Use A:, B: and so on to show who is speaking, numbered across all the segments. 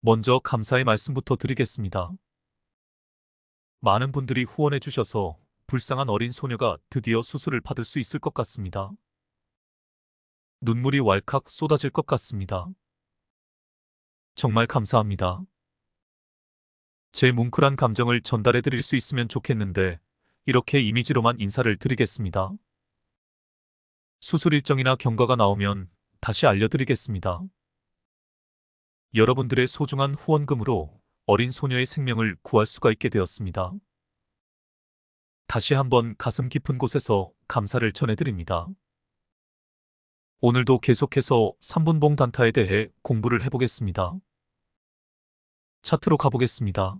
A: 먼저 감사의 말씀부터 드리겠습니다. 많은 분들이 후원해 주셔서 불쌍한 어린 소녀가 드디어 수술을 받을 수 있을 것 같습니다. 눈물이 왈칵 쏟아질 것 같습니다. 정말 감사합니다. 제 뭉클한 감정을 전달해 드릴 수 있으면 좋겠는데 이렇게 이미지로만 인사를 드리겠습니다. 수술 일정이나 경과가 나오면 다시 알려드리겠습니다. 여러분들의 소중한 후원금으로 어린 소녀의 생명을 구할 수가 있게 되었습니다. 다시 한번 가슴 깊은 곳에서 감사를 전해드립니다. 오늘도 계속해서 3분봉 단타에 대해 공부를 해보겠습니다. 차트로 가보겠습니다.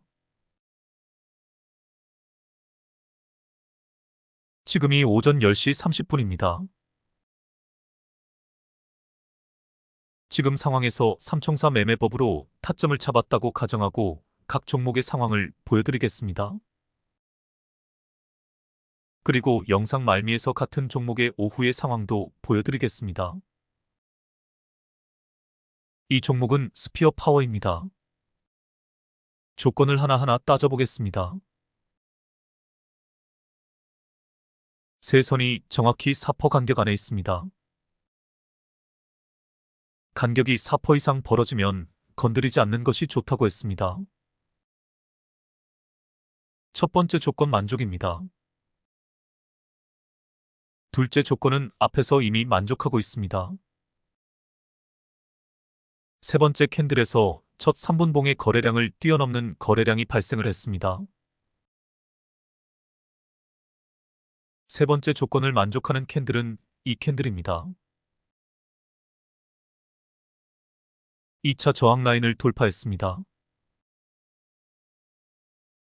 A: 지금이 오전 10시 30분입니다. 지금 상황에서 삼총사 매매법으로 타점을 잡았다고 가정하고 각 종목의 상황을 보여드리겠습니다. 그리고 영상 말미에서 같은 종목의 오후의 상황도 보여드리겠습니다. 이 종목은 스피어 파워입니다. 조건을 하나하나 따져보겠습니다. 세 선이 정확히 4% 간격 안에 있습니다. 간격이 4% 이상 벌어지면 건드리지 않는 것이 좋다고 했습니다. 첫 번째 조건 만족입니다. 둘째 조건은 앞에서 이미 만족하고 있습니다. 세 번째 캔들에서 첫 3분봉의 거래량을 뛰어넘는 거래량이 발생을 했습니다. 세 번째 조건을 만족하는 캔들은 이 캔들입니다. 2차 저항 라인을 돌파했습니다.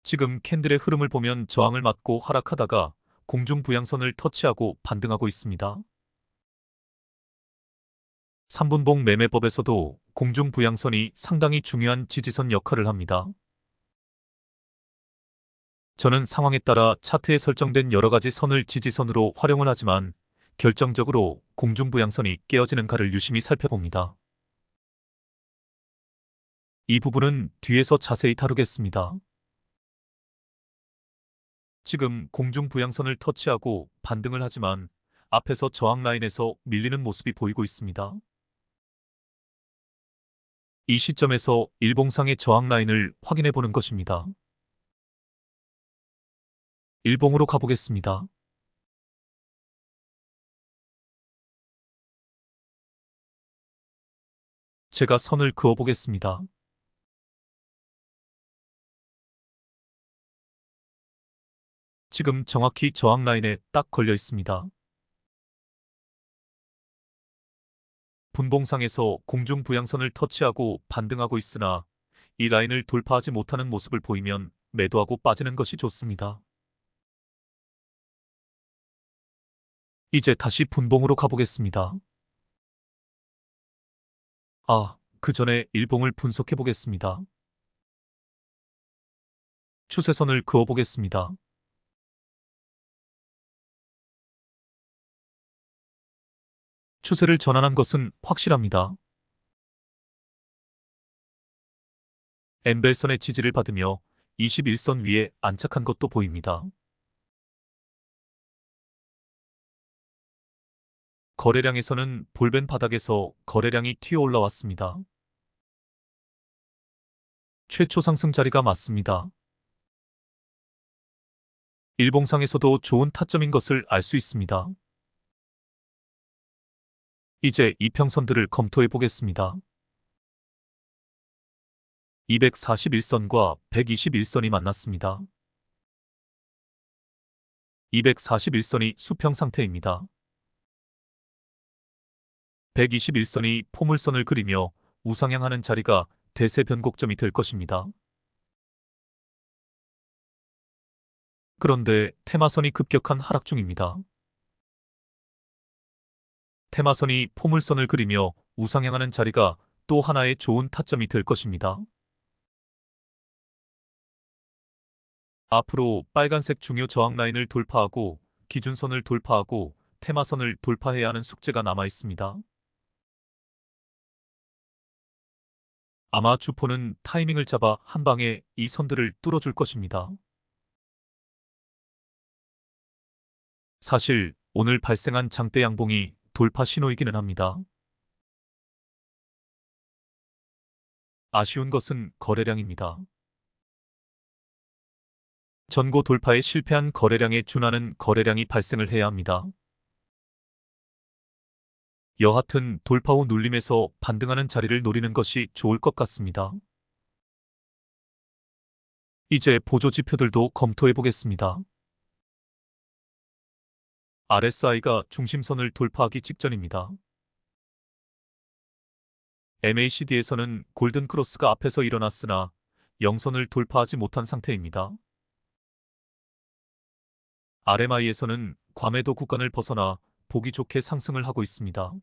A: 지금 캔들의 흐름을 보면 저항을 맞고 하락하다가 공중 부양선을 터치하고 반등하고 있습니다. 3분봉 매매법에서도 공중 부양선이 상당히 중요한 지지선 역할을 합니다. 저는 상황에 따라 차트에 설정된 여러 가지 선을 지지선으로 활용을 하지만 결정적으로 공중 부양선이 깨어지는가를 유심히 살펴봅니다. 이 부분은 뒤에서 자세히 다루겠습니다. 지금 공중 부양선을 터치하고 반등을 하지만 앞에서 저항 라인에서 밀리는 모습이 보이고 있습니다. 이 시점에서 일봉상의 저항 라인을 확인해 보는 것입니다. 일봉으로 가보겠습니다. 제가 선을 그어 보겠습니다. 지금 정확히 저항 라인에 딱 걸려 있습니다. 분봉상에서 공중 부양선을 터치하고 반등하고 있으나 이 라인을 돌파하지 못하는 모습을 보이면 매도하고 빠지는 것이 좋습니다. 이제 다시 분봉으로 가보겠습니다. 그 전에 일봉을 분석해 보겠습니다. 추세선을 그어 보겠습니다. 추세를 전환한 것은 확실합니다. 엠벨선의 지지를 받으며 21선 위에 안착한 것도 보입니다. 거래량에서는 볼벤 바닥에서 거래량이 튀어 올라왔습니다. 최초 상승 자리가 맞습니다. 일봉상에서도 좋은 타점인 것을 알 수 있습니다. 이제 이평선들을 검토해 보겠습니다. 241선과 121선이 만났습니다. 241선이 수평 상태입니다. 121선이 포물선을 그리며 우상향하는 자리가 대세 변곡점이 될 것입니다. 그런데 테마선이 급격한 하락 중입니다. 테마선이 포물선을 그리며 우상향하는 자리가 또 하나의 좋은 타점이 될 것입니다. 앞으로 빨간색 중요 저항 라인을 돌파하고 기준선을 돌파하고 테마선을 돌파해야 하는 숙제가 남아 있습니다. 아마 주포는 타이밍을 잡아 한 방에 이 선들을 뚫어줄 것입니다. 사실 오늘 발생한 장대 양봉이 돌파 신호이기는 합니다. 아쉬운 것은 거래량입니다. 전고 돌파에 실패한 거래량에 준하는 거래량이 발생을 해야 합니다. 여하튼 돌파 후 눌림에서 반등하는 자리를 노리는 것이 좋을 것 같습니다. 이제 보조 지표들도 검토해 보겠습니다. RSI가 중심선을 돌파하기 직전입니다. MACD에서는 골든크로스가 앞에서 일어났으나 영선을 돌파하지 못한 상태입니다. RMI에서는 과매도 구간을 벗어나 보기 좋게 상승을 하고 있습니다.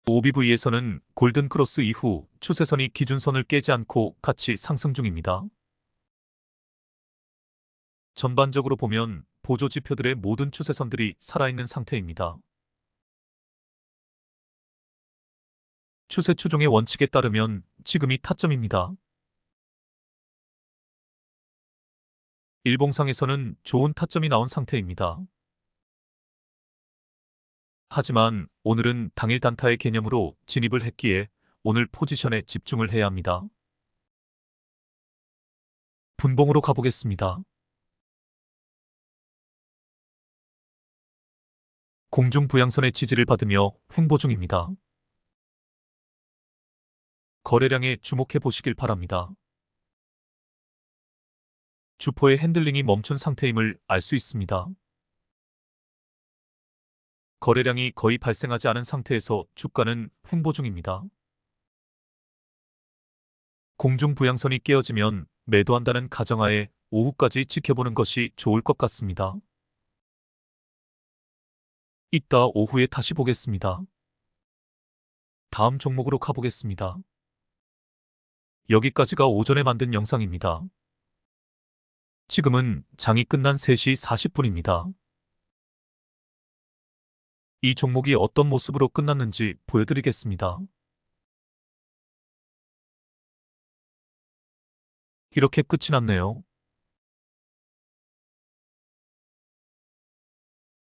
A: OBV에서는 골든크로스 이후 추세선이 기준선을 깨지 않고 같이 상승 중입니다. 전반적으로 보면 보조 지표들의 모든 추세선들이 살아있는 상태입니다. 추세 추종의 원칙에 따르면 지금이 타점입니다. 일봉상에서는 좋은 타점이 나온 상태입니다. 하지만 오늘은 당일 단타의 개념으로 진입을 했기에 오늘 포지션에 집중을 해야 합니다. 분봉으로 가보겠습니다. 공중 부양선의 지지를 받으며 횡보 중입니다. 거래량에 주목해 보시길 바랍니다. 주포의 핸들링이 멈춘 상태임을 알 수 있습니다. 거래량이 거의 발생하지 않은 상태에서 주가는 횡보 중입니다. 공중 부양선이 깨어지면 매도한다는 가정하에 오후까지 지켜보는 것이 좋을 것 같습니다. 이따 오후에 다시 보겠습니다. 다음 종목으로 가보겠습니다. 여기까지가 오전에 만든 영상입니다. 지금은 장이 끝난 3시 40분입니다. 이 종목이 어떤 모습으로 끝났는지 보여드리겠습니다. 이렇게 끝이 났네요.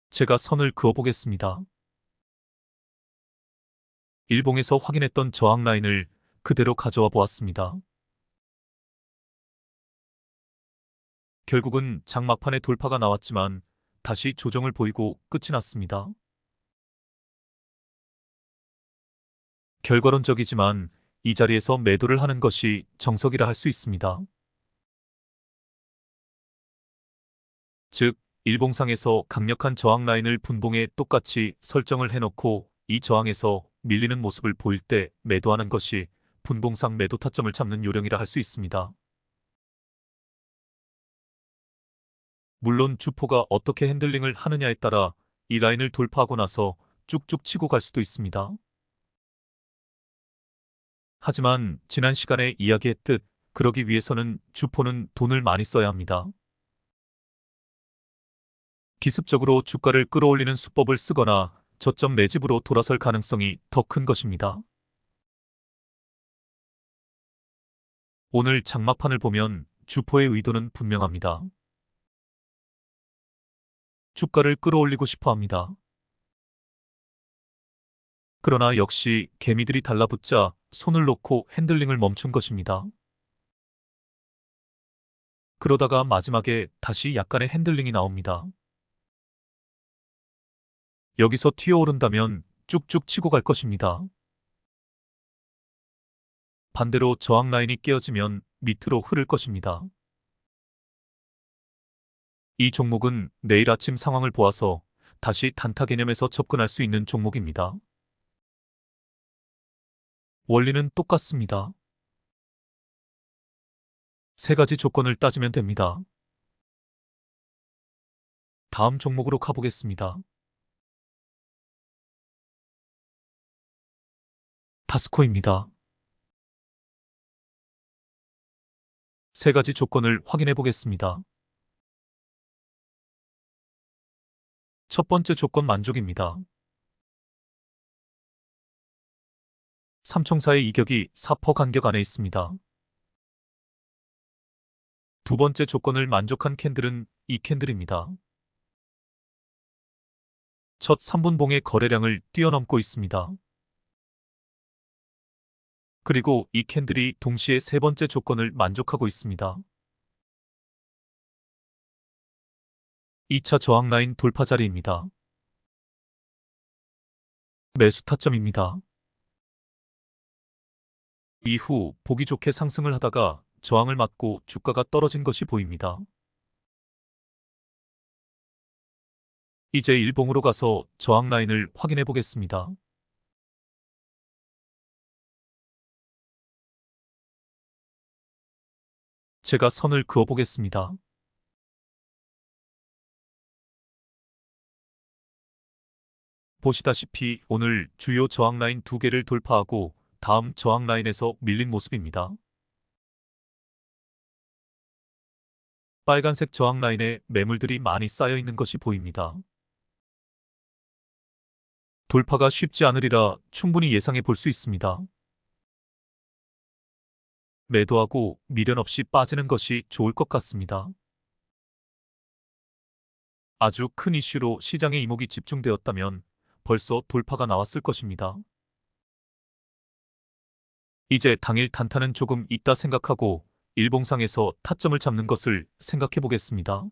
A: 제가 선을 그어보겠습니다. 일봉에서 확인했던 저항 라인을 그대로 가져와 보았습니다. 결국은 장막판에 돌파가 나왔지만 다시 조정을 보이고 끝이 났습니다. 결과론적이지만 이 자리에서 매도를 하는 것이 정석이라 할 수 있습니다. 즉, 일봉상에서 강력한 저항 라인을 분봉에 똑같이 설정을 해놓고 이 저항에서 밀리는 모습을 보일 때 매도하는 것이 분봉상 매도 타점을 잡는 요령이라 할 수 있습니다. 물론 주포가 어떻게 핸들링을 하느냐에 따라 이 라인을 돌파하고 나서 쭉쭉 치고 갈 수도 있습니다. 하지만 지난 시간에 이야기했듯 그러기 위해서는 주포는 돈을 많이 써야 합니다. 기습적으로 주가를 끌어올리는 수법을 쓰거나 저점 매집으로 돌아설 가능성이 더 큰 것입니다. 오늘 장막판을 보면 주포의 의도는 분명합니다. 주가를 끌어올리고 싶어 합니다. 그러나 역시 개미들이 달라붙자 손을 놓고 핸들링을 멈춘 것입니다. 그러다가 마지막에 다시 약간의 핸들링이 나옵니다. 여기서 튀어오른다면 쭉쭉 치고 갈 것입니다. 반대로 저항 라인이 깨어지면 밑으로 흐를 것입니다. 이 종목은 내일 아침 상황을 보아서 다시 단타 개념에서 접근할 수 있는 종목입니다. 원리는 똑같습니다. 세 가지 조건을 따지면 됩니다. 다음 종목으로 가보겠습니다. 타스코입니다. 세 가지 조건을 확인해 보겠습니다. 첫 번째 조건 만족입니다. 삼총사의 이격이 4% 간격 안에 있습니다. 두 번째 조건을 만족한 캔들은 이 캔들입니다. 첫 3분봉의 거래량을 뛰어넘고 있습니다. 그리고 이 캔들이 동시에 세 번째 조건을 만족하고 있습니다. 2차 저항 라인 돌파 자리입니다. 매수 타점입니다. 이후 보기 좋게 상승을 하다가 저항을 맞고 주가가 떨어진 것이 보입니다. 이제 일봉으로 가서 저항 라인을 확인해 보겠습니다. 제가 선을 그어 보겠습니다. 보시다시피 오늘 주요 저항 라인 두 개를 돌파하고 다음 저항 라인에서 밀린 모습입니다. 빨간색 저항 라인에 매물들이 많이 쌓여 있는 것이 보입니다. 돌파가 쉽지 않으리라 충분히 예상해 볼 수 있습니다. 매도하고 미련 없이 빠지는 것이 좋을 것 같습니다. 아주 큰 이슈로 시장의 이목이 집중되었다면 벌써 돌파가 나왔을 것입니다. 이제 당일 단타는 조금 있다 생각하고 일봉상에서 타점을 잡는 것을 생각해 보겠습니다.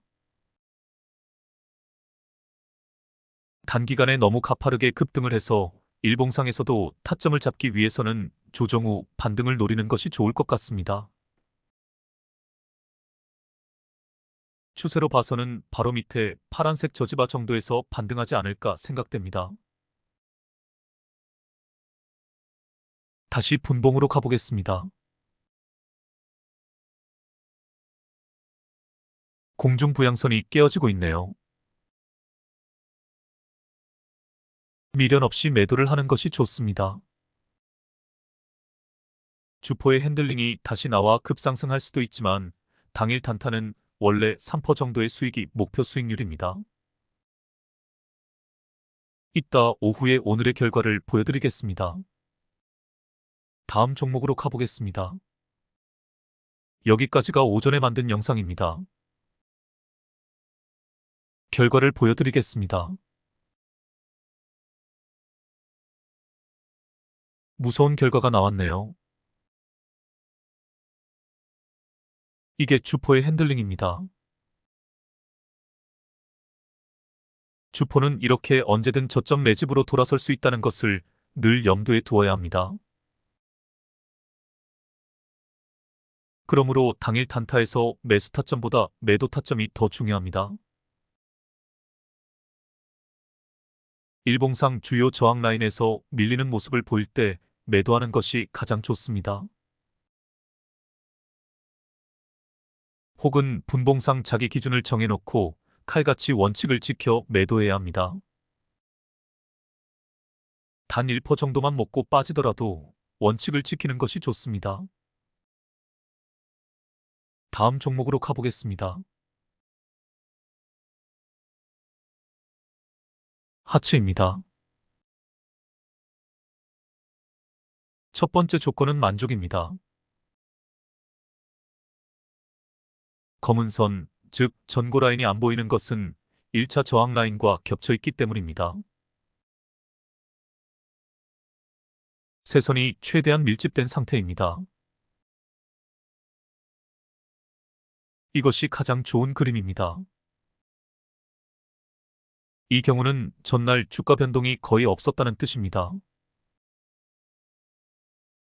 A: 단기간에 너무 가파르게 급등을 해서 일봉상에서도 타점을 잡기 위해서는 조정 후 반등을 노리는 것이 좋을 것 같습니다. 추세로 봐서는 바로 밑에 파란색 저지바 정도에서 반등하지 않을까 생각됩니다. 다시 분봉으로 가보겠습니다. 공중부양선이 깨어지고 있네요. 미련 없이 매도를 하는 것이 좋습니다. 주포의 핸들링이 다시 나와 급상승할 수도 있지만 당일 단타는 원래 3% 정도의 수익이 목표 수익률입니다. 이따 오후에 오늘의 결과를 보여드리겠습니다. 다음 종목으로 가보겠습니다. 여기까지가 오전에 만든 영상입니다. 결과를 보여드리겠습니다. 무서운 결과가 나왔네요. 이게 주포의 핸들링입니다. 주포는 이렇게 언제든 저점 매집으로 돌아설 수 있다는 것을 늘 염두에 두어야 합니다. 그러므로 당일 단타에서 매수 타점보다 매도 타점이 더 중요합니다. 일봉상 주요 저항 라인에서 밀리는 모습을 보일 때 매도하는 것이 가장 좋습니다. 혹은 분봉상 자기 기준을 정해놓고 칼같이 원칙을 지켜 매도해야 합니다. 단 1% 정도만 먹고 빠지더라도 원칙을 지키는 것이 좋습니다. 다음 종목으로 가보겠습니다. 하츠입니다. 첫 번째 조건은 만족입니다. 검은 선, 즉 전고 라인이 안 보이는 것은 1차 저항 라인과 겹쳐 있기 때문입니다. 세선이 최대한 밀집된 상태입니다. 이것이 가장 좋은 그림입니다. 이 경우는 전날 주가 변동이 거의 없었다는 뜻입니다.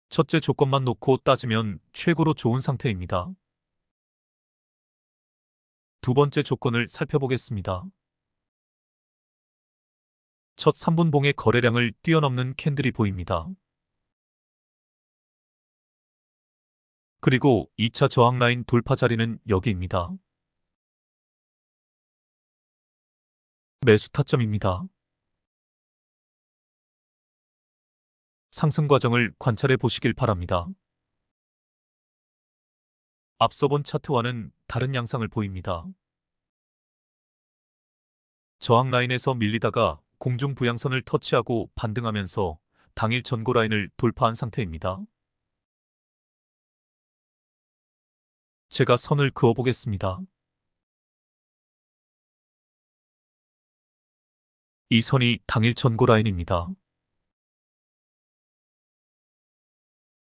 A: 첫째 조건만 놓고 따지면 최고로 좋은 상태입니다. 두 번째 조건을 살펴보겠습니다. 첫 3분봉의 거래량을 뛰어넘는 캔들이 보입니다. 그리고 2차 저항 라인 돌파 자리는 여기입니다. 매수 타점입니다. 상승 과정을 관찰해 보시길 바랍니다. 앞서 본 차트와는 다른 양상을 보입니다. 저항 라인에서 밀리다가 공중 부양선을 터치하고 반등하면서 당일 전고 라인을 돌파한 상태입니다. 제가 선을 그어 보겠습니다. 이 선이 당일 전고 라인입니다.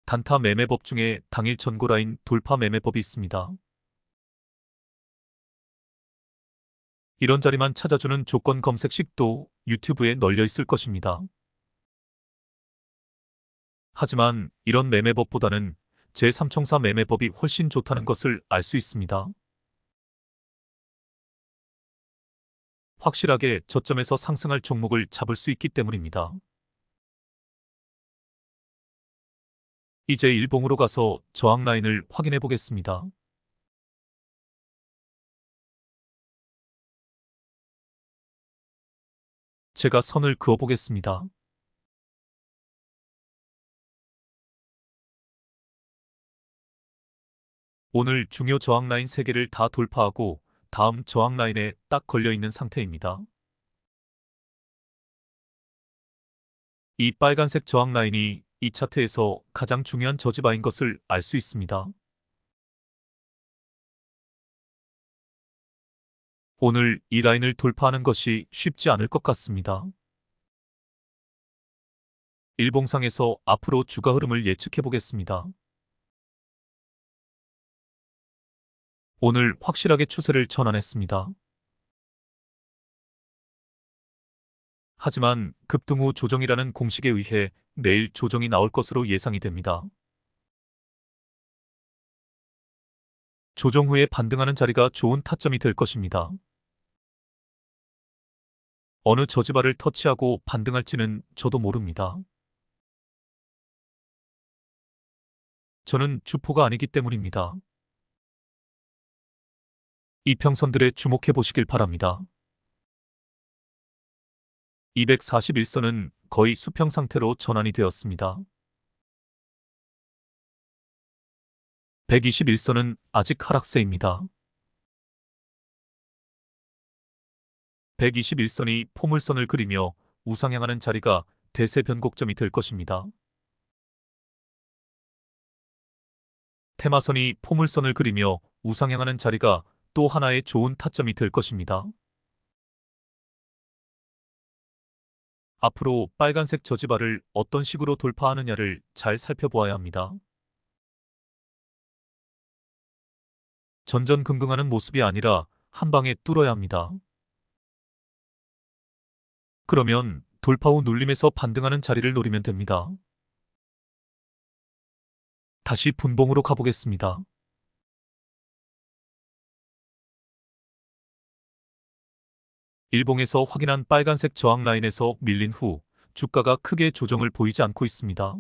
A: 단타 매매법 중에 당일 전고 라인 돌파 매매법이 있습니다. 이런 자리만 찾아주는 조건 검색식도 유튜브에 널려 있을 것입니다. 하지만 이런 매매법보다는 제3청사 매매법이 훨씬 좋다는 것을 알 수 있습니다. 확실하게 저점에서 상승할 종목을 잡을 수 있기 때문입니다. 이제 일봉으로 가서 저항 라인을 확인해 보겠습니다. 제가 선을 그어 보겠습니다. 오늘 중요 저항 라인 3개를 다 돌파하고 다음 저항 라인에 딱 걸려 있는 상태입니다. 이 빨간색 저항 라인이 이 차트에서 가장 중요한 저지바인 것을 알 수 있습니다. 오늘 이 라인을 돌파하는 것이 쉽지 않을 것 같습니다. 일봉상에서 앞으로 주가 흐름을 예측해 보겠습니다. 오늘 확실하게 추세를 전환했습니다. 하지만 급등 후 조정이라는 공식에 의해 내일 조정이 나올 것으로 예상이 됩니다. 조정 후에 반등하는 자리가 좋은 타점이 될 것입니다. 어느 저지바를 터치하고 반등할지는 저도 모릅니다. 저는 주포가 아니기 때문입니다. 이평선들에 주목해 보시길 바랍니다. 241선은 거의 수평 상태로 전환이 되었습니다. 121선은 아직 하락세입니다. 121선이 포물선을 그리며 우상향하는 자리가 대세 변곡점이 될 것입니다. 테마선이 포물선을 그리며 우상향하는 자리가 또 하나의 좋은 타점이 될 것입니다. 앞으로 빨간색 저지바를 어떤 식으로 돌파하느냐를 잘 살펴보아야 합니다. 전전긍긍하는 모습이 아니라 한 방에 뚫어야 합니다. 그러면 돌파 후 눌림에서 반등하는 자리를 노리면 됩니다. 다시 분봉으로 가보겠습니다. 일봉에서 확인한 빨간색 저항 라인에서 밀린 후 주가가 크게 조정을 보이지 않고 있습니다.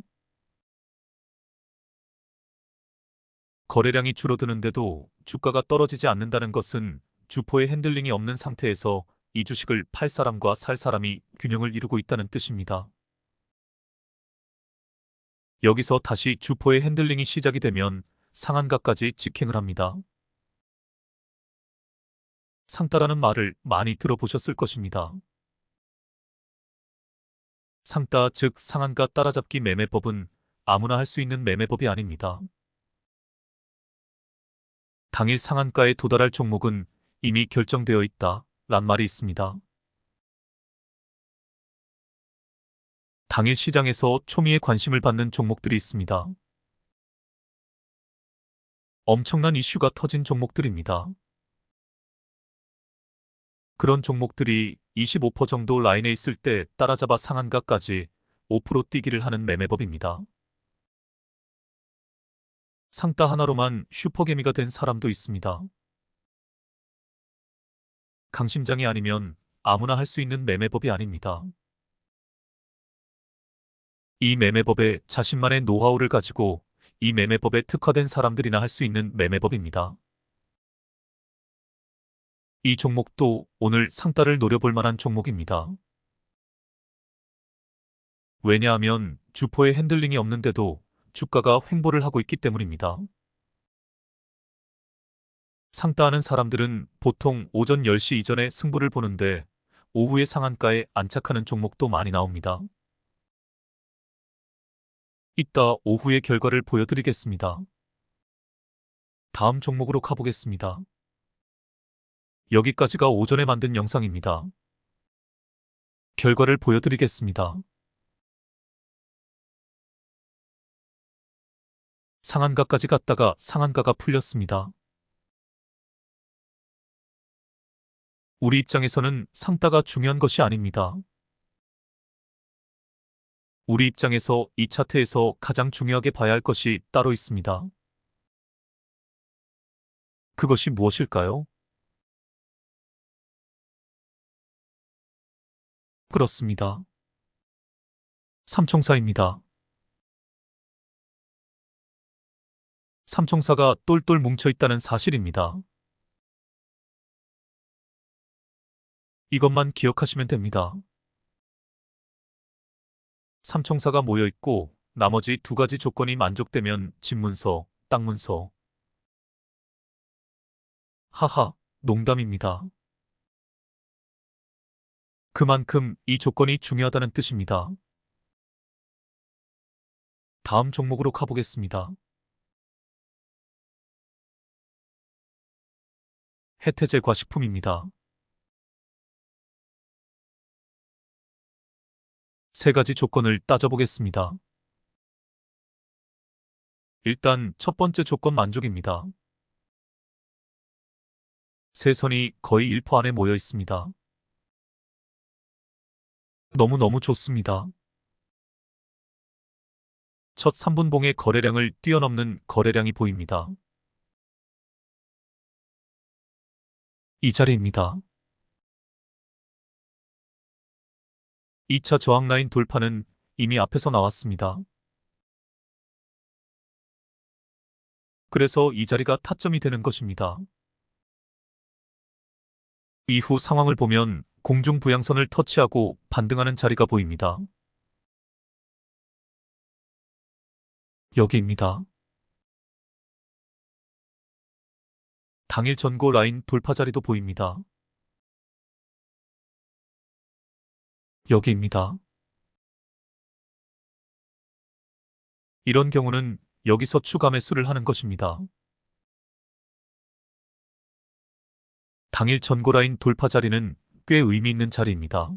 A: 거래량이 줄어드는데도 주가가 떨어지지 않는다는 것은 주포의 핸들링이 없는 상태에서 이 주식을 팔 사람과 살 사람이 균형을 이루고 있다는 뜻입니다. 여기서 다시 주포의 핸들링이 시작이 되면 상한가까지 직행을 합니다. 상따라는 말을 많이 들어보셨을 것입니다. 상따 즉 상한가 따라잡기 매매법은 아무나 할 수 있는 매매법이 아닙니다. 당일 상한가에 도달할 종목은 이미 결정되어 있다 란 말이 있습니다. 당일 시장에서 초미의 관심을 받는 종목들이 있습니다. 엄청난 이슈가 터진 종목들입니다. 그런 종목들이 25% 정도 라인에 있을 때 따라잡아 상한가까지 5% 뛰기를 하는 매매법입니다. 상따 하나로만 슈퍼개미가 된 사람도 있습니다. 강심장이 아니면 아무나 할 수 있는 매매법이 아닙니다. 이 매매법에 자신만의 노하우를 가지고 이 매매법에 특화된 사람들이나 할 수 있는 매매법입니다. 이 종목도 오늘 상따를 노려볼 만한 종목입니다. 왜냐하면 주포의 핸들링이 없는데도 주가가 횡보를 하고 있기 때문입니다. 상따하는 사람들은 보통 오전 10시 이전에 승부를 보는데 오후에 상한가에 안착하는 종목도 많이 나옵니다. 이따 오후의 결과를 보여드리겠습니다. 다음 종목으로 가보겠습니다. 여기까지가 오전에 만든 영상입니다. 결과를 보여드리겠습니다. 상한가까지 갔다가 상한가가 풀렸습니다. 우리 입장에서는 상따가 중요한 것이 아닙니다. 우리 입장에서 이 차트에서 가장 중요하게 봐야 할 것이 따로 있습니다. 그것이 무엇일까요? 그렇습니다. 삼총사입니다. 삼총사가 똘똘 뭉쳐 있다는 사실입니다. 이것만 기억하시면 됩니다. 삼총사가 모여 있고 나머지 두 가지 조건이 만족되면 집문서, 땅문서. 하하, 농담입니다. 그만큼 이 조건이 중요하다는 뜻입니다. 다음 종목으로 가보겠습니다. 해태제 과식품입니다. 세 가지 조건을 따져보겠습니다. 일단 첫 번째 조건 만족입니다. 세 선이 거의 1% 안에 모여 있습니다. 너무너무 좋습니다. 첫 3분봉의 거래량을 뛰어넘는 거래량이 보입니다. 이 자리입니다. 2차 저항 라인 돌파는 이미 앞에서 나왔습니다. 그래서 이 자리가 타점이 되는 것입니다. 이후 상황을 보면 공중 부양선을 터치하고 반등하는 자리가 보입니다. 여기입니다. 당일 전고 라인 돌파 자리도 보입니다. 여기입니다. 이런 경우는 여기서 추가 매수를 하는 것입니다. 당일 전고 라인 돌파 자리는 꽤 의미 있는 자리입니다.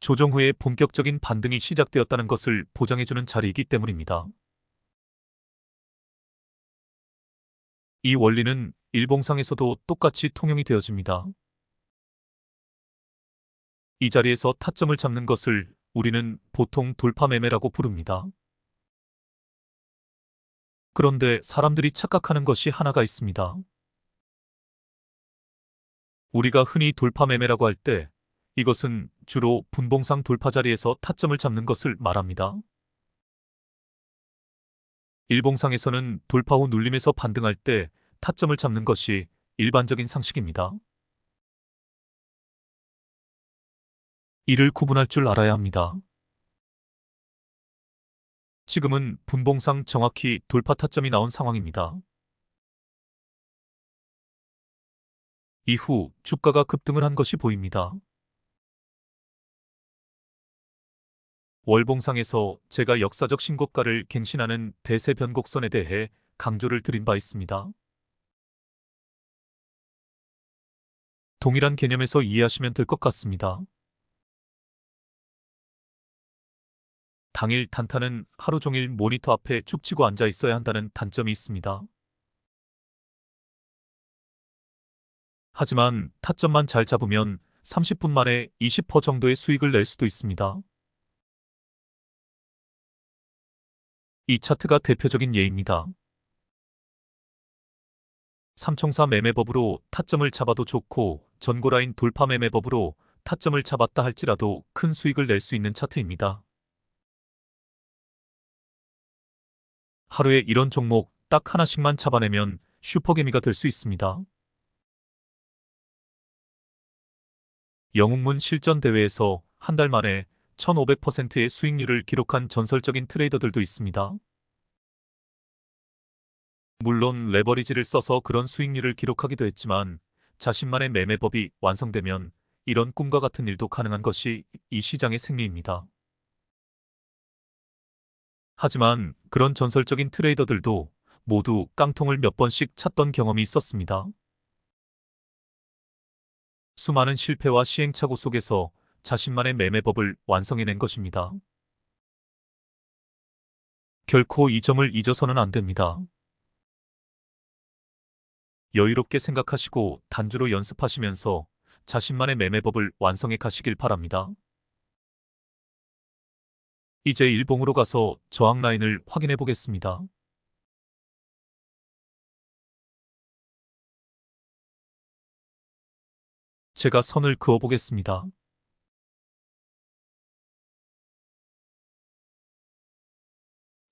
A: 조정 후에 본격적인 반등이 시작되었다는 것을 보장해주는 자리이기 때문입니다. 이 원리는 일봉상에서도 똑같이 통용이 되어집니다. 이 자리에서 타점을 잡는 것을 우리는 보통 돌파 매매라고 부릅니다. 그런데 사람들이 착각하는 것이 하나가 있습니다. 우리가 흔히 돌파 매매라고 할 때 이것은 주로 분봉상 돌파 자리에서 타점을 잡는 것을 말합니다. 일봉상에서는 돌파 후 눌림에서 반등할 때 타점을 잡는 것이 일반적인 상식입니다. 이를 구분할 줄 알아야 합니다. 지금은 분봉상 정확히 돌파 타점이 나온 상황입니다. 이후 주가가 급등을 한 것이 보입니다. 월봉상에서 제가 역사적 신고가를 갱신하는 대세 변곡선에 대해 강조를 드린 바 있습니다. 동일한 개념에서 이해하시면 될 것 같습니다. 당일 단타는 하루 종일 모니터 앞에 축치고 앉아 있어야 한다는 단점이 있습니다. 하지만 타점만 잘 잡으면 30분 만에 20% 정도의 수익을 낼 수도 있습니다. 이 차트가 대표적인 예입니다. 삼총사 매매법으로 타점을 잡아도 좋고 전고라인 돌파 매매법으로 타점을 잡았다 할지라도 큰 수익을 낼 수 있는 차트입니다. 하루에 이런 종목 딱 하나씩만 잡아내면 슈퍼개미가 될 수 있습니다. 영웅문 실전 대회에서 한 달 만에 1500%의 수익률을 기록한 전설적인 트레이더들도 있습니다. 물론 레버리지를 써서 그런 수익률을 기록하기도 했지만 자신만의 매매법이 완성되면 이런 꿈과 같은 일도 가능한 것이 이 시장의 생리입니다. 하지만 그런 전설적인 트레이더들도 모두 깡통을 몇 번씩 찼던 경험이 있었습니다. 수많은 실패와 시행착오 속에서 자신만의 매매법을 완성해낸 것입니다. 결코 이 점을 잊어서는 안 됩니다. 여유롭게 생각하시고 단주로 연습하시면서 자신만의 매매법을 완성해 가시길 바랍니다. 이제 일봉으로 가서 저항 라인을 확인해 보겠습니다. 제가 선을 그어 보겠습니다.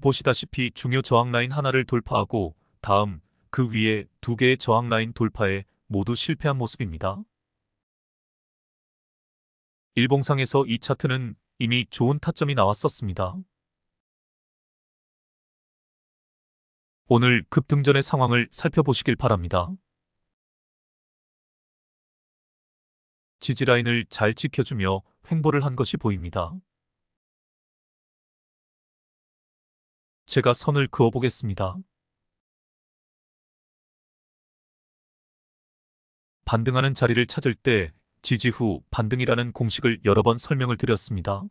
A: 보시다시피 중요 저항 라인 하나를 돌파하고 다음 그 위에 두 개의 저항 라인 돌파에 모두 실패한 모습입니다. 일봉상에서 이 차트는 이미 좋은 타점이 나왔었습니다. 오늘 급등전의 상황을 살펴보시길 바랍니다. 지지라인을 잘 지켜주며 횡보를 한 것이 보입니다. 제가 선을 그어 보겠습니다. 반등하는 자리를 찾을 때 지지 후 반등이라는 공식을 여러 번 설명을 드렸습니다.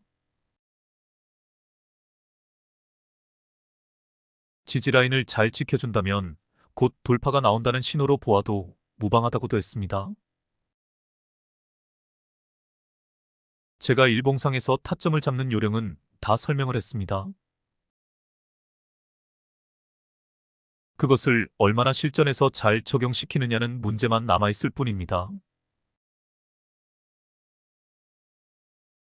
A: 지지라인을 잘 지켜준다면 곧 돌파가 나온다는 신호로 보아도 무방하다고도 했습니다. 제가 일봉상에서 타점을 잡는 요령은 다 설명을 했습니다. 그것을 얼마나 실전에서 잘 적용시키느냐는 문제만 남아있을 뿐입니다.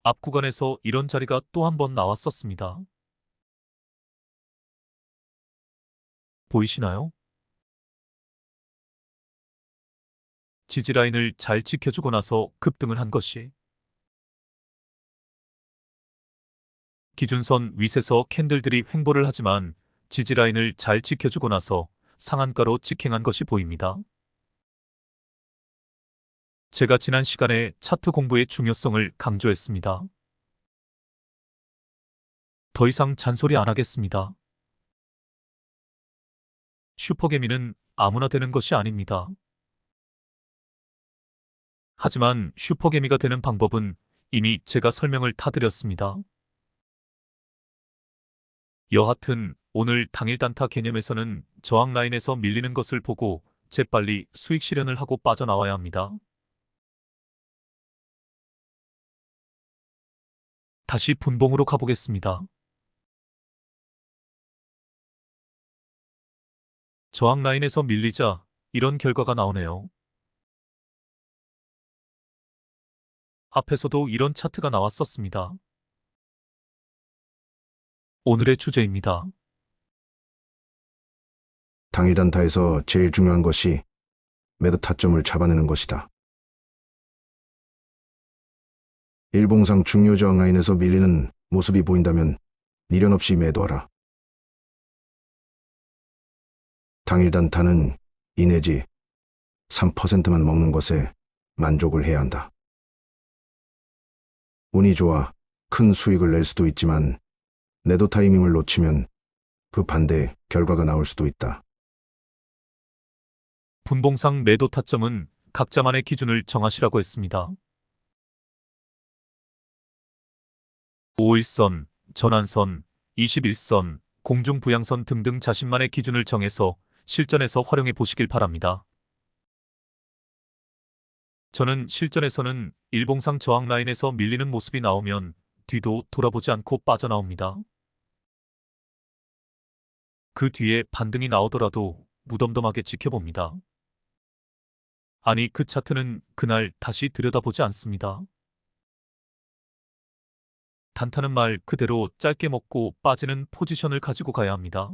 A: 앞 구간에서 이런 자리가 또 한 번 나왔었습니다. 보이시나요? 지지라인을 잘 지켜주고 나서 급등을 한 것이 기준선 윗에서 캔들들이 횡보를 하지만 지지라인을 잘 지켜주고 나서 상한가로 직행한 것이 보입니다. 제가 지난 시간에 차트 공부의 중요성을 강조했습니다. 더 이상 잔소리 안 하겠습니다. 슈퍼개미는 아무나 되는 것이 아닙니다. 하지만 슈퍼개미가 되는 방법은 이미 제가 설명을 다 드렸습니다. 여하튼 오늘 당일 단타 개념에서는 저항 라인에서 밀리는 것을 보고 재빨리 수익 실현을 하고 빠져나와야 합니다. 다시 분봉으로 가보겠습니다. 저항 라인에서 밀리자 이런 결과가 나오네요. 앞에서도 이런 차트가 나왔었습니다. 오늘의 주제입니다.
B: 당일 단타에서 제일 중요한 것이 매도 타점을 잡아내는 것이다. 일봉상 중요 저항 라인에서 밀리는 모습이 보인다면 미련 없이 매도하라. 당일 단타는 2 내지 3%만 먹는 것에 만족을 해야 한다. 운이 좋아 큰 수익을 낼 수도 있지만 매도 타이밍을 놓치면 그 반대 결과가 나올 수도 있다.
A: 분봉상 매도 타점은 각자만의 기준을 정하시라고 했습니다. 5일선, 전환선, 21선, 공중부양선 등등 자신만의 기준을 정해서 실전에서 활용해 보시길 바랍니다. 저는 실전에서는 일봉상 저항 라인에서 밀리는 모습이 나오면 뒤도 돌아보지 않고 빠져나옵니다. 그 뒤에 반등이 나오더라도 무덤덤하게 지켜봅니다. 아니, 그 차트는 그날 다시 들여다보지 않습니다. 단타는 말 그대로 짧게 먹고 빠지는 포지션을 가지고 가야 합니다.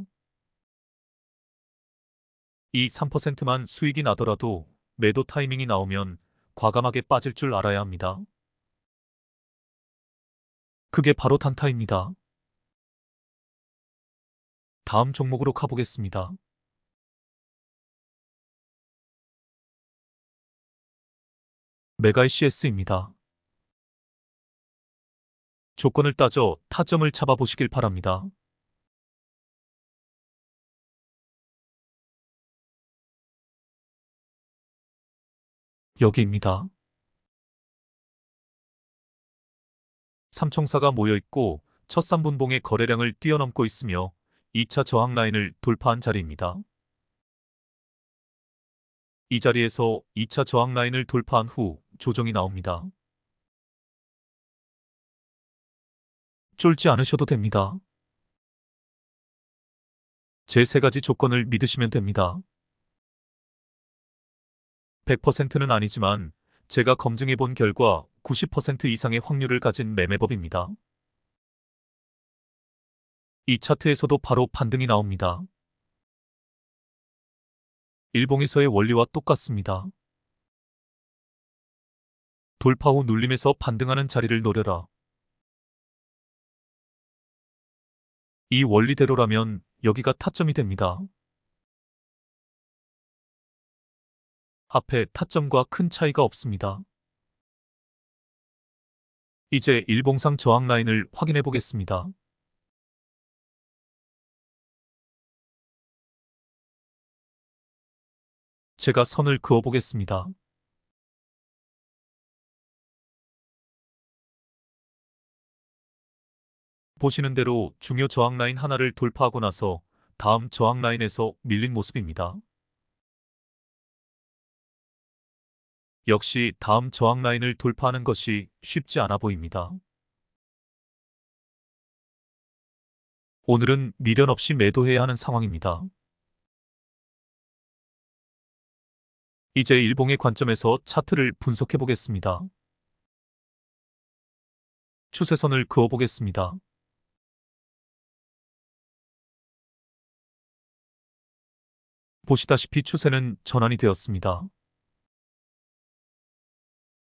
A: 이 3%만 수익이 나더라도 매도 타이밍이 나오면 과감하게 빠질 줄 알아야 합니다. 그게 바로 단타입니다. 다음 종목으로 가보겠습니다. 메가이 CS입니다. 조건을 따져 타점을 잡아보시길 바랍니다. 여기입니다. 삼총사가 모여있고 첫 3분봉의 거래량을 뛰어넘고 있으며 2차 저항 라인을 돌파한 자리입니다. 이 자리에서 2차 저항 라인을 돌파한 후 조정이 나옵니다. 쫄지 않으셔도 됩니다. 제 3가지 조건을 믿으시면 됩니다. 100%는 아니지만 제가 검증해 본 결과 90% 이상의 확률을 가진 매매법입니다. 이 차트에서도 바로 반등이 나옵니다. 일봉에서의 원리와 똑같습니다. 돌파 후 눌림에서 반등하는 자리를 노려라. 이 원리대로라면 여기가 타점이 됩니다. 앞에 타점과 큰 차이가 없습니다. 이제 일봉상 저항 라인을 확인해 보겠습니다. 제가 선을 그어 보겠습니다. 보시는 대로 중요 저항 라인 하나를 돌파하고 나서 다음 저항 라인에서 밀린 모습입니다. 역시 다음 저항 라인을 돌파하는 것이 쉽지 않아 보입니다. 오늘은 미련 없이 매도해야 하는 상황입니다. 이제 일봉의 관점에서 차트를 분석해 보겠습니다. 추세선을 그어 보겠습니다. 보시다시피 추세는 전환이 되었습니다.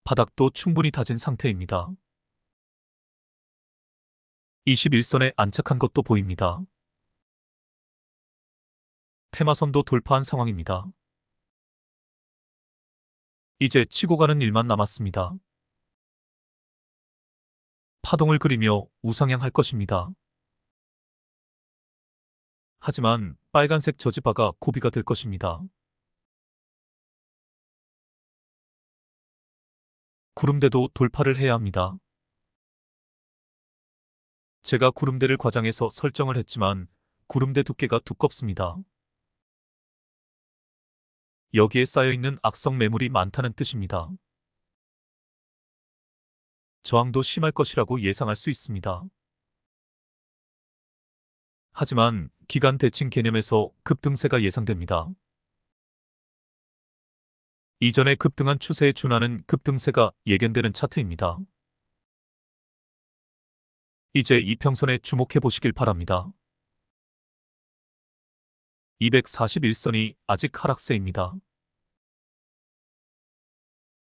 A: 바닥도 충분히 다진 상태입니다. 21선에 안착한 것도 보입니다. 테마선도 돌파한 상황입니다. 이제 치고 가는 일만 남았습니다. 파동을 그리며 우상향할 것입니다. 하지만 빨간색 저지바가 고비가 될 것입니다. 구름대도 돌파를 해야 합니다. 제가 구름대를 과장해서 설정을 했지만 구름대 두께가 두껍습니다. 여기에 쌓여있는 악성 매물이 많다는 뜻입니다. 저항도 심할 것이라고 예상할 수 있습니다. 하지만 기간 대칭 개념에서 급등세가 예상됩니다. 이전에 급등한 추세에 준하는 급등세가 예견되는 차트입니다. 이제 이평선에 주목해 보시길 바랍니다. 241선이 아직 하락세입니다.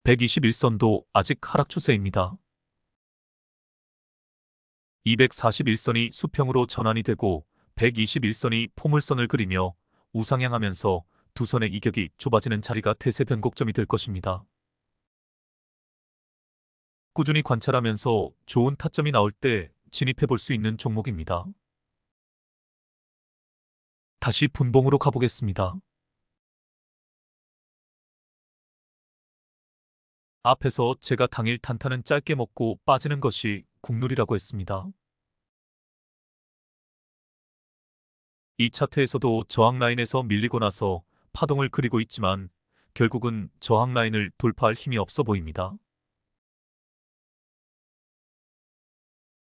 A: 121선도 아직 하락 추세입니다. 241선이 수평으로 전환이 되고 121선이 포물선을 그리며 우상향하면서 두 선의 이격이 좁아지는 자리가 태세 변곡점이 될 것입니다. 꾸준히 관찰하면서 좋은 타점이 나올 때 진입해 볼 수 있는 종목입니다. 다시 분봉으로 가보겠습니다. 앞에서 제가 당일 단타는 짧게 먹고 빠지는 것이 국룰이라고 했습니다. 이 차트에서도 저항 라인에서 밀리고 나서 파동을 그리고 있지만 결국은 저항 라인을 돌파할 힘이 없어 보입니다.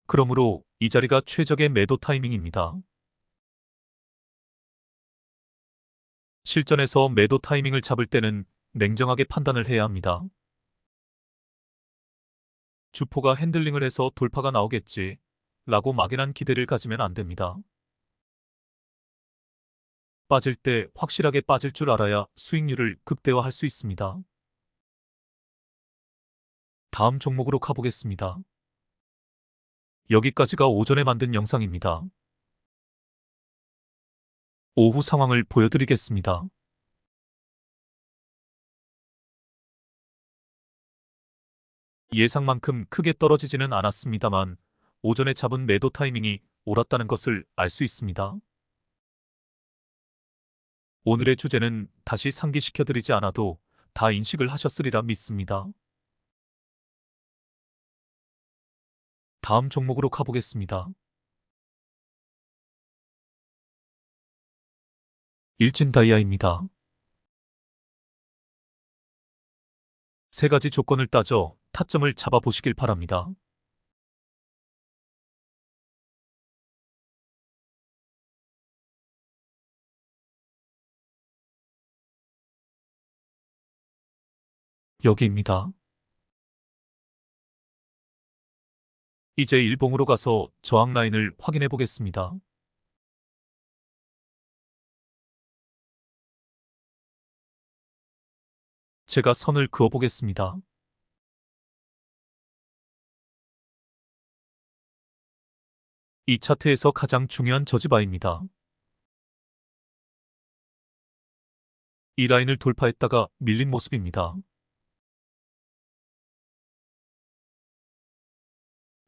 A: 그러므로 이 자리가 최적의 매도 타이밍입니다. 실전에서 매도 타이밍을 잡을 때는 냉정하게 판단을 해야 합니다. 주포가 핸들링을 해서 돌파가 나오겠지 라고 막연한 기대를 가지면 안 됩니다. 빠질 때 확실하게 빠질 줄 알아야 수익률을 극대화할 수 있습니다. 다음 종목으로 가보겠습니다. 여기까지가 오전에 만든 영상입니다. 오후 상황을 보여드리겠습니다. 예상만큼 크게 떨어지지는 않았습니다만 오전에 잡은 매도 타이밍이 옳았다는 것을 알 수 있습니다. 오늘의 주제는 다시 상기시켜드리지 않아도 다 인식을 하셨으리라 믿습니다. 다음 종목으로 가보겠습니다. 일진다이아입니다. 세 가지 조건을 따져 타점을 잡아보시길 바랍니다. 여기입니다. 이제 일봉으로 가서 저항 라인을 확인해 보겠습니다. 제가 선을 그어 보겠습니다. 이 차트에서 가장 중요한 저지바입니다. 이 라인을 돌파했다가 밀린 모습입니다.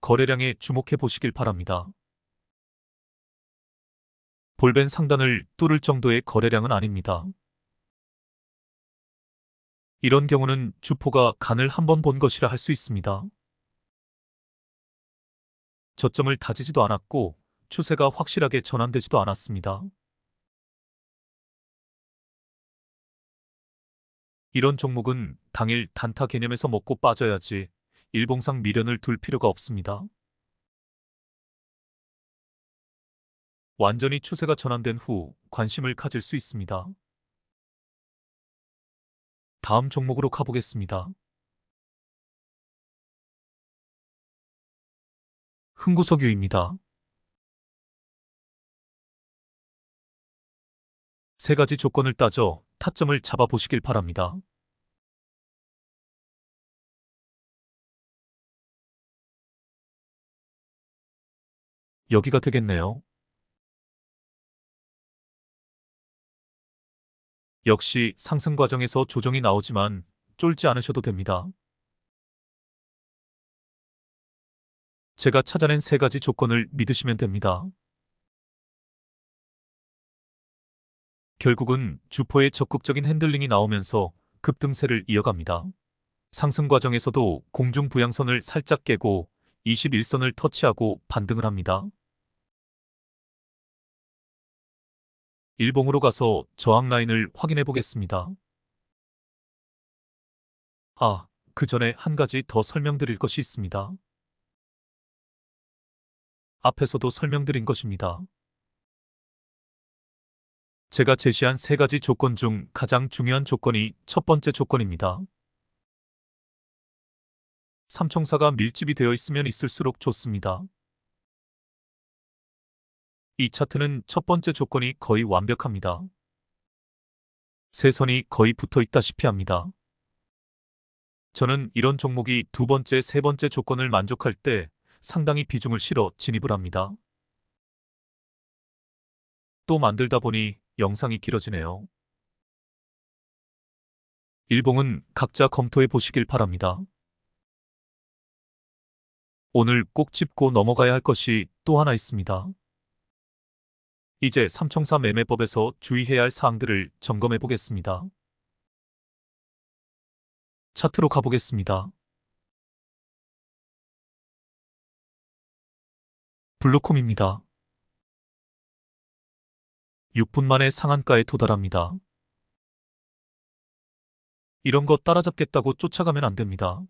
A: 거래량에 주목해 보시길 바랍니다. 볼벤 상단을 뚫을 정도의 거래량은 아닙니다. 이런 경우는 주포가 간을 한번 본 것이라 할 수 있습니다. 저점을 다지지도 않았고 추세가 확실하게 전환되지도 않았습니다. 이런 종목은 당일 단타 개념에서 먹고 빠져야지 일봉상 미련을 둘 필요가 없습니다. 완전히 추세가 전환된 후 관심을 가질 수 있습니다. 다음 종목으로 가보겠습니다. 흥구석유입니다. 세 가지 조건을 따져 타점을 잡아보시길 바랍니다. 여기가 되겠네요. 역시 상승 과정에서 조정이 나오지만 쫄지 않으셔도 됩니다. 제가 찾아낸 세 가지 조건을 믿으시면 됩니다. 결국은 주포의 적극적인 핸들링이 나오면서 급등세를 이어갑니다. 상승 과정에서도 공중 부양선을 살짝 깨고 21선을 터치하고 반등을 합니다. 일봉으로 가서 저항 라인을 확인해 보겠습니다. 그 전에 한 가지 더 설명드릴 것이 있습니다. 앞에서도 설명드린 것입니다. 제가 제시한 세 가지 조건 중 가장 중요한 조건이 첫 번째 조건입니다. 삼총사가 밀집이 되어 있으면 있을수록 좋습니다. 이 차트는 첫 번째 조건이 거의 완벽합니다. 세 선이 거의 붙어 있다시피 합니다. 저는 이런 종목이 두 번째, 세 번째 조건을 만족할 때 상당히 비중을 실어 진입을 합니다. 또 만들다 보니 영상이 길어지네요. 일봉은 각자 검토해 보시길 바랍니다. 오늘 꼭 짚고 넘어가야 할 것이 또 하나 있습니다. 이제 삼총사 매매법에서 주의해야 할 사항들을 점검해 보겠습니다. 차트로 가보겠습니다. 블루콤입니다. 6분 만에 상한가에 도달합니다. 이런 거 따라잡겠다고 쫓아가면 안 됩니다.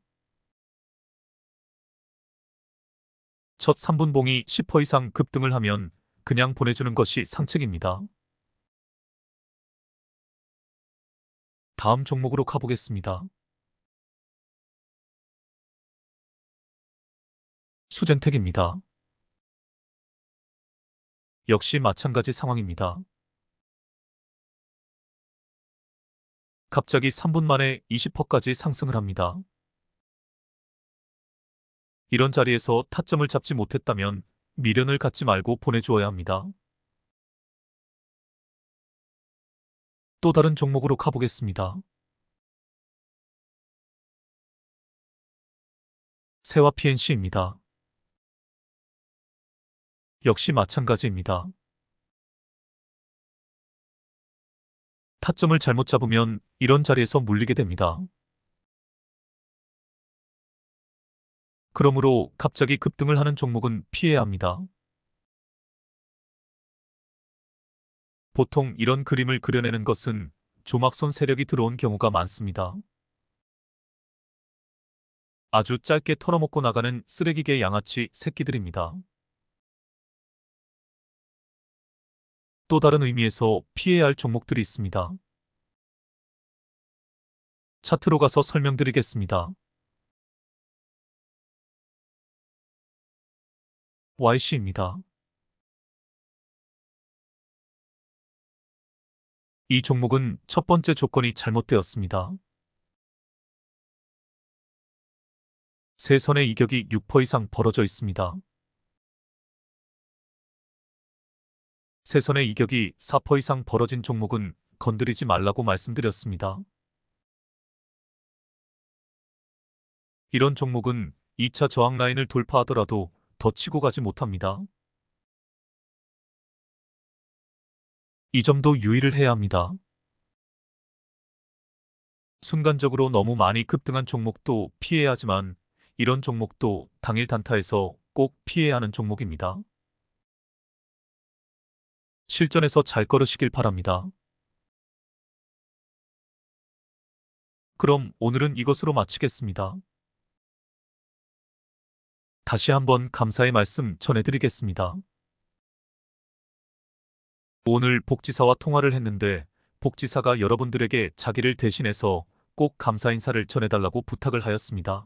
A: 첫 3분봉이 10% 이상 급등을 하면 그냥 보내주는 것이 상책입니다. 다음 종목으로 가보겠습니다. 수젠텍입니다. 역시 마찬가지 상황입니다. 갑자기 3분 만에 20%까지 상승을 합니다. 이런 자리에서 타점을 잡지 못했다면 미련을 갖지 말고 보내주어야 합니다. 또 다른 종목으로 가보겠습니다. 세와 PNC입니다. 역시 마찬가지입니다. 타점을 잘못 잡으면 이런 자리에서 물리게 됩니다. 그러므로 갑자기 급등을 하는 종목은 피해야 합니다. 보통 이런 그림을 그려내는 것은 조막손 세력이 들어온 경우가 많습니다. 아주 짧게 털어먹고 나가는 쓰레기계 양아치 새끼들입니다. 또 다른 의미에서 피해야 할 종목들이 있습니다. 차트로 가서 설명드리겠습니다. YC입니다. 이 종목은 첫 번째 조건이 잘못되었습니다. 세 선의 이격이 6% 이상 벌어져 있습니다. 세 선의 이격이 4% 이상 벌어진 종목은 건드리지 말라고 말씀드렸습니다. 이런 종목은 2차 저항 라인을 돌파하더라도 더 치고 가지 못합니다. 이 점도 유의를 해야 합니다. 순간적으로 너무 많이 급등한 종목도 피해야 하지만 이런 종목도 당일 단타에서 꼭 피해야 하는 종목입니다. 실전에서 잘 걸으시길 바랍니다. 그럼 오늘은 이것으로 마치겠습니다. 다시 한번 감사의 말씀 전해드리겠습니다. 오늘 복지사와 통화를 했는데 복지사가 여러분들에게 자기를 대신해서 꼭 감사 인사를 전해달라고 부탁을 하였습니다.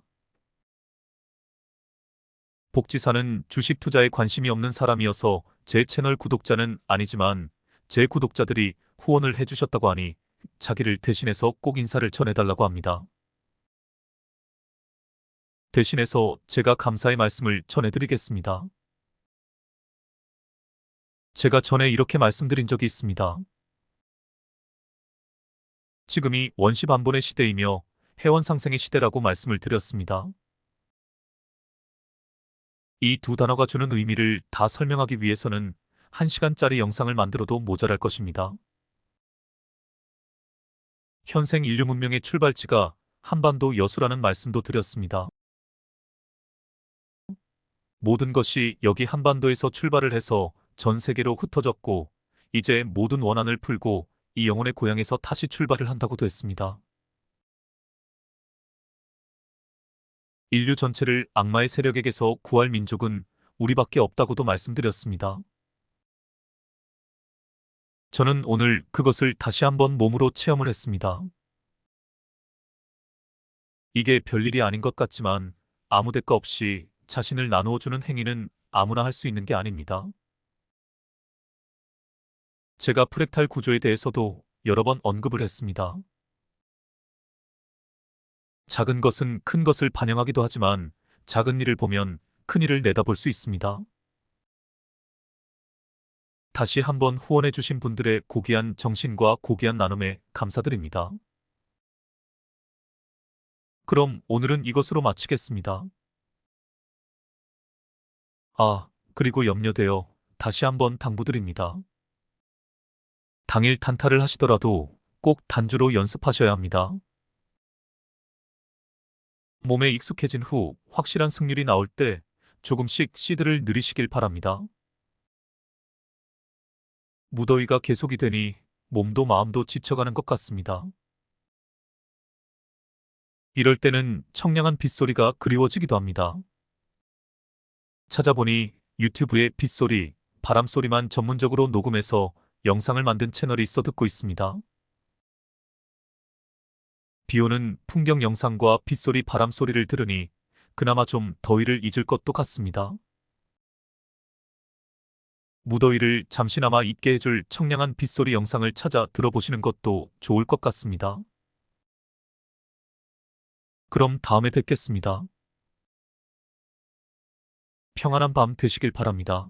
A: 복지사는 주식 투자에 관심이 없는 사람이어서 제 채널 구독자는 아니지만 제 구독자들이 후원을 해주셨다고 하니 자기를 대신해서 꼭 인사를 전해달라고 합니다. 대신해서 제가 감사의 말씀을 전해드리겠습니다. 제가 전에 이렇게 말씀드린 적이 있습니다. 지금이 원시 반본의 시대이며 회원 상생의 시대라고 말씀을 드렸습니다. 이 두 단어가 주는 의미를 다 설명하기 위해서는 1시간짜리 영상을 만들어도 모자랄 것입니다. 현생 인류 문명의 출발지가 한반도 여수라는 말씀도 드렸습니다. 모든 것이 여기 한반도에서 출발을 해서 전 세계로 흩어졌고 이제 모든 원한을 풀고 이 영혼의 고향에서 다시 출발을 한다고도 했습니다. 인류 전체를 악마의 세력에게서 구할 민족은 우리밖에 없다고도 말씀드렸습니다. 저는 오늘 그것을 다시 한번 몸으로 체험을 했습니다. 이게 별일이 아닌 것 같지만 아무 대가 없이 자신을 나누어주는 행위는 아무나 할 수 있는 게 아닙니다. 제가 프랙탈 구조에 대해서도 여러 번 언급을 했습니다. 작은 것은 큰 것을 반영하기도 하지만 작은 일을 보면 큰 일을 내다볼 수 있습니다. 다시 한번 후원해주신 분들의 고귀한 정신과 고귀한 나눔에 감사드립니다. 그럼 오늘은 이것으로 마치겠습니다. 그리고 염려되어 다시 한번 당부드립니다. 당일 단타를 하시더라도 꼭 단주로 연습하셔야 합니다. 몸에 익숙해진 후 확실한 승률이 나올 때 조금씩 시드를 늘리시길 바랍니다. 무더위가 계속이 되니 몸도 마음도 지쳐가는 것 같습니다. 이럴 때는 청량한 빗소리가 그리워지기도 합니다. 찾아보니 유튜브에 빗소리, 바람소리만 전문적으로 녹음해서 영상을 만든 채널이 있어 듣고 있습니다. 비오는 풍경 영상과 빗소리, 바람소리를 들으니 그나마 좀 더위를 잊을 것도 같습니다. 무더위를 잠시나마 잊게 해줄 청량한 빗소리 영상을 찾아 들어보시는 것도 좋을 것 같습니다. 그럼 다음에 뵙겠습니다. 평안한 밤 되시길 바랍니다.